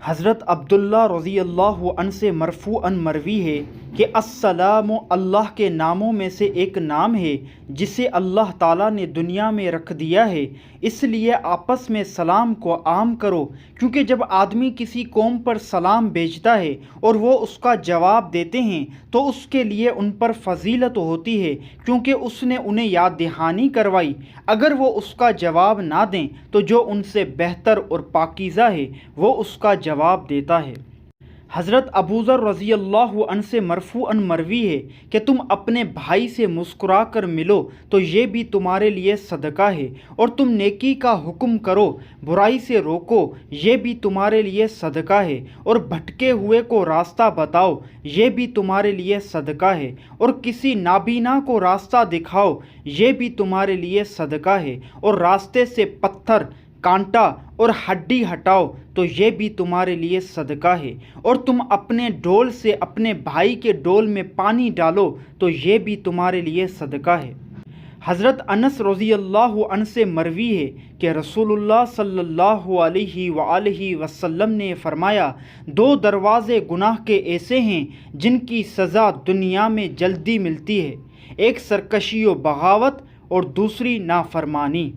حضرت عبداللہ رضی اللہ عنہ سے مرفوعاً مروی ہے کہ السلام اللہ کے ناموں میں سے ایک نام ہے جسے اللہ تعالیٰ نے دنیا میں رکھ دیا ہے، اس لیے آپس میں سلام کو عام کرو، کیونکہ جب آدمی کسی قوم پر سلام بھیجتا ہے اور وہ اس کا جواب دیتے ہیں تو اس کے لیے ان پر فضیلت ہوتی ہے، کیونکہ اس نے انہیں یاد دہانی کروائی۔ اگر وہ اس کا جواب نہ دیں تو جو ان سے بہتر اور پاکیزہ ہے وہ اس کا جواب دیتا ہے۔ حضرت ابوذر رضی اللہ عنہ سے مرفوعاً مروی ہے کہ تم اپنے بھائی سے مسکرا کر ملو تو یہ بھی تمہارے لیے صدقہ ہے، اور تم نیکی کا حکم کرو، برائی سے روکو، یہ بھی تمہارے لیے صدقہ ہے، اور بھٹکے ہوئے کو راستہ بتاؤ، یہ بھی تمہارے لیے صدقہ ہے، اور کسی نابینا کو راستہ دکھاؤ، یہ بھی تمہارے لیے صدقہ ہے، اور راستے سے پتھر، کانٹا اور ہڈی ہٹاؤ تو یہ بھی تمہارے لیے صدقہ ہے، اور تم اپنے ڈول سے اپنے بھائی کے ڈول میں پانی ڈالو تو یہ بھی تمہارے لیے صدقہ ہے۔ حضرت انس رضی اللہ عنہ سے مروی ہے کہ رسول اللہ صلی اللہ علیہ وآلہ وسلم نے فرمایا، دو دروازے گناہ کے ایسے ہیں جن کی سزا دنیا میں جلدی ملتی ہے، ایک سرکشی و بغاوت اور دوسری نافرمانی۔